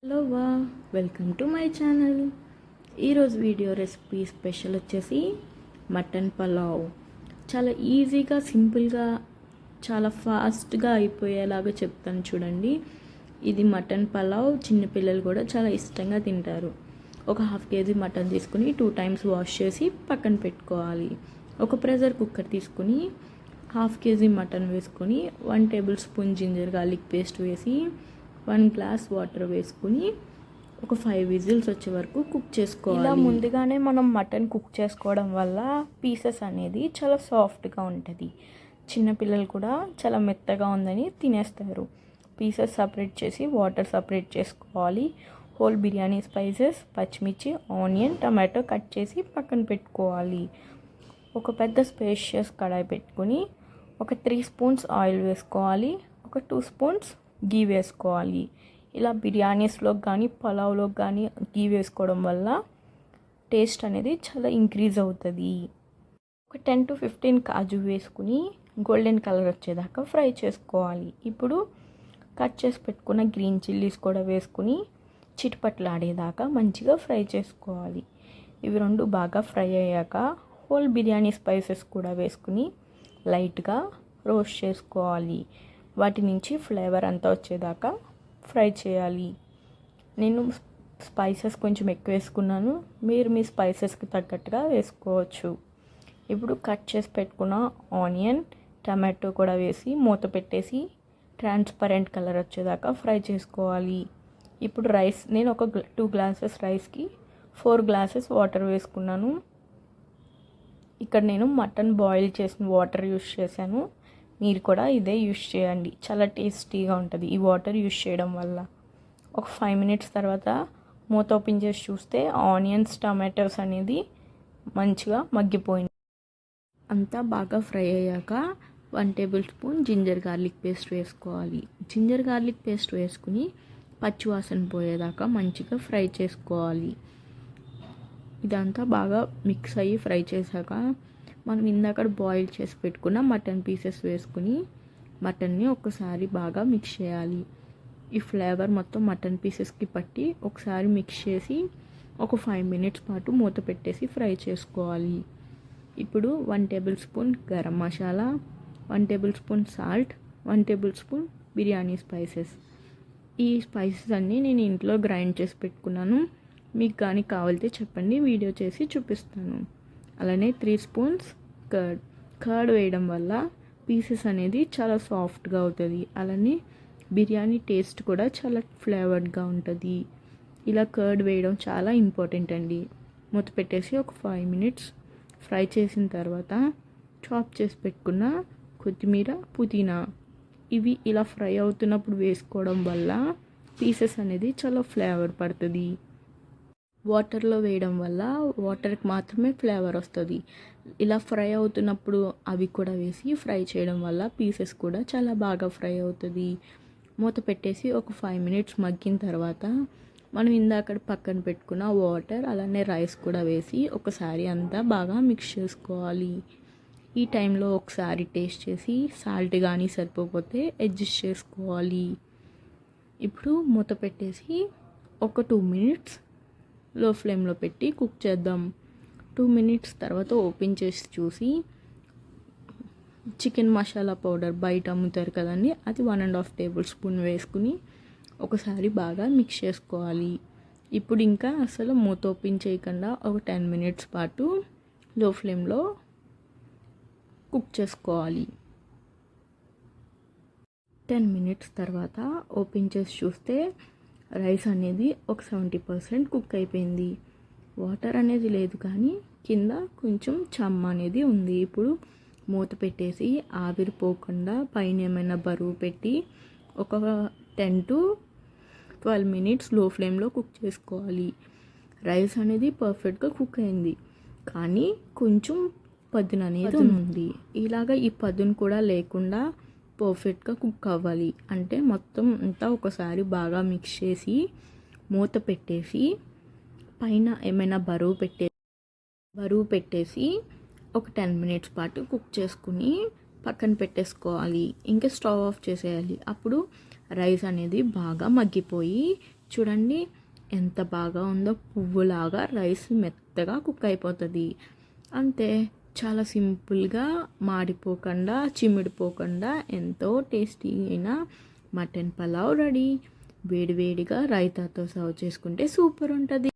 Hello welcome to my channel. ఈరోజు video recipe special వచ్చేసి mutton pulao. చాలా ఈజీగా సింపుల్గా చాలా ఫాస్ట్గా అయిపోయేలాగా చెప్తాను చూడండి. ఇది మటన్ పలావ్ చిన్నపిల్లలు కూడా చాలా ఇష్టంగా తింటారు. ఒక 1/2 kg మటన్ తీసుకుని 2 times వాష్ చేసి పక్కన పెట్టుకోవాలి. ఒక ప్రెషర్ కుక్కర్ తీసుకుని 1/2 kg మటన్ వేసుకొని 1 tablespoon జింజర్ గార్లిక్ పేస్ట్ వేసి 1 glass వాటర్ వేసుకుని ఒక 5 విజిల్స్ వచ్చే వరకు కుక్ చేసుకోవాలి. ఇలా ముందుగానే మనం మటన్ కుక్ చేసుకోవడం వల్ల పీసెస్ అనేది చాలా సాఫ్ట్గా ఉంటుంది. చిన్నపిల్లలు కూడా చాలా మెత్తగా ఉందని తినేస్తారు. పీసెస్ సపరేట్ చేసి వాటర్ సపరేట్ చేసుకోవాలి. హోల్ బిర్యానీ స్పైసెస్, పచ్చిమిర్చి, ఆనియన్, టమాటో కట్ చేసి పక్కన పెట్టుకోవాలి. ఒక పెద్ద స్పేషియస్ కడాయి పెట్టుకుని ఒక 3 spoons ఆయిల్ వేసుకోవాలి. ఒక 2 spoons గీ వేసుకోవాలి. ఇలా బిర్యానీస్లో కానీ పలావ్లో కానీ గీ వేసుకోవడం వల్ల టేస్ట్ అనేది చాలా ఇంక్రీజ్ అవుతుంది. ఒక 10 to 15 కాజు వేసుకుని గోల్డెన్ కలర్ వచ్చేదాకా ఫ్రై చేసుకోవాలి. ఇప్పుడు కట్ చేసి పెట్టుకున్న గ్రీన్ చిల్లీస్ కూడా వేసుకుని చిటపట్లాడేదాకా మంచిగా ఫ్రై చేసుకోవాలి. ఇవి రెండు బాగా ఫ్రై అయ్యాక హోల్ బిర్యానీ స్పైసెస్ కూడా వేసుకుని లైట్గా రోస్ట్ చేసుకోవాలి. వాటి నుంచి ఫ్లేవర్ అంతా వచ్చేదాకా ఫ్రై చేయాలి. నేను స్పైసెస్ కొంచెం ఎక్కువ వేసుకున్నాను. మీరు మీ స్పైసెస్కి తగ్గట్టుగా వేసుకోవచ్చు. ఇప్పుడు కట్ చేసి పెట్టుకున్న ఆనియన్, టమాటో కూడా వేసి మూత పెట్టేసి ట్రాన్స్పరెంట్ కలర్ వచ్చేదాకా ఫ్రై చేసుకోవాలి. ఇప్పుడు రైస్, నేను ఒక 2 glasses రైస్కి 4 glasses వాటర్ వేసుకున్నాను. ఇక్కడ నేను మటన్ బాయిల్ చేసిన వాటర్ యూస్ చేశాను. మీరు కూడా ఇదే యూస్ చేయండి, చాలా టేస్టీగా ఉంటుంది ఈ వాటర్ యూస్ చేయడం వల్ల. ఒక 5 minutes తర్వాత మూత ఓపెన్ చేసి చూస్తే ఆనియన్స్, టమాటోస్ అనేది మంచిగా మగ్గిపోయింది. అంతా బాగా ఫ్రై అయ్యాక 1 tablespoon జింజర్ గార్లిక్ పేస్ట్ వేసుకోవాలి. జింజర్ గార్లిక్ పేస్ట్ వేసుకుని పచ్చివాసన పోయేదాకా మంచిగా ఫ్రై చేసుకోవాలి. ఇదంతా బాగా మిక్స్ అయ్యి ఫ్రై చేశాక మనం ఇందాక బాయిల్ చేసి పెట్టుకున్న మటన్ పీసెస్ వేసుకుని మటన్ని ఒకసారి బాగా మిక్స్ చేయాలి. ఈ ఫ్లేవర్ మొత్తం మటన్ పీసెస్కి పట్టి ఒకసారి మిక్స్ చేసి ఒక 5 minutes పాటు మూత పెట్టేసి ఫ్రై చేసుకోవాలి. ఇప్పుడు 1 tablespoon garam masala, 1 tablespoon salt, 1 tablespoon biryani spices. ఈ స్పైసెస్ అన్నీ నేను ఇంట్లో గ్రైండ్ చేసి పెట్టుకున్నాను. మీకు కానీ కావాలితే చెప్పండి, వీడియో చేసి చూపిస్తాను. అలానే 3 spoons కర్డ్ వేయడం వల్ల పీసెస్ అనేది చాలా సాఫ్ట్గా అవుతుంది. అలానే బిర్యానీ టేస్ట్ కూడా చాలా ఫ్లేవర్డ్గా ఉంటుంది. ఇలా కర్డ్ వేయడం చాలా ఇంపార్టెంట్ అండి. మూత పెట్టేసి ఒక 5 minutes ఫ్రై చేసిన తర్వాత చాప్ చేసి పెట్టుకున్న కొత్తిమీర, పుదీనా ఇవి ఇలా ఫ్రై అవుతున్నప్పుడు వేసుకోవడం వల్ల పీసెస్ అనేది చాలా ఫ్లేవర్ పడుతుంది. వాటర్లో వేయడం వల్ల వాటర్కి మాత్రమే ఫ్లేవర్ వస్తుంది. ఇలా ఫ్రై అవుతున్నప్పుడు అవి కూడా వేసి ఫ్రై చేయడం వల్ల పీసెస్ కూడా చాలా బాగా ఫ్రై అవుతుంది. మూత పెట్టేసి ఒక 5 minutes మగ్గిన తర్వాత మనం ఇందాక పక్కన పెట్టుకున్న వాటర్ అలానే రైస్ కూడా వేసి ఒకసారి అంతా బాగా మిక్స్ చేసుకోవాలి. ఈ టైంలో ఒకసారి టేస్ట్ చేసి సాల్ట్ కానీ సరిపోతే అడ్జస్ట్ చేసుకోవాలి. ఇప్పుడు మూత పెట్టేసి ఒక 2 minutes లో ఫ్లేమ్లో పెట్టి కుక్ చేద్దాం. 2 minutes తర్వాత ఓపెన్ చేసి చూసి చికెన్ మసాలా పౌడర్ బయట అమ్ముతారు కదండి, అది 1.5 tablespoon వేసుకుని ఒకసారి బాగా మిక్స్ చేసుకోవాలి. ఇప్పుడు ఇంకా అసలు మూత ఓపెన్ చేయకుండా ఒక 10 minutes పాటు లో ఫ్లేమ్లో కుక్ చేసుకోవాలి. 10 minutes తర్వాత ఓపెన్ చేసి చూస్తే రైస్ అనేది ఒక 70% కుక్ అయిపోయింది. వాటర్ అనేది లేదు కానీ కింద కొంచెం చెమ్మ అనేది ఉంది. ఇప్పుడు మూత పెట్టేసి ఆవిరిపోకుండా పైన ఏమైనా బరువు పెట్టి ఒక 10 to 12 minutes లో ఫ్లేమ్లో కుక్ చేసుకోవాలి. రైస్ అనేది పర్ఫెక్ట్గా కుక్ అయింది కానీ కొంచెం పదును అనేది ఉంది. ఇలాగ ఈ పదును కూడా లేకుండా పర్ఫెక్ట్గా కుక్ అవ్వాలి. అంటే మొత్తం అంతా ఒకసారి బాగా మిక్స్ చేసి మూత పెట్టేసి పైన ఏమైనా బరువు పెట్టేసి ఒక 10 minutes పాటు కుక్ చేసుకుని పక్కన పెట్టేసుకోవాలి. ఇంకా స్టవ్ ఆఫ్ చేసేయాలి. అప్పుడు రైస్ అనేది బాగా మగ్గిపోయి చూడండి ఎంత బాగా ఉందో, పువ్వులాగా రైస్ మెత్తగా కుక్ అయిపోతుంది. అంతే, చాలా సింపుల్గా మాడిపోకుండా చిమిడిపోకుండా ఎంతో టేస్టీ అయిన మటన్ పలావ్ రెడీ. వేడివేడిగా రైతాతో సర్వ్ చేసుకుంటే సూపర్ ఉంటుంది.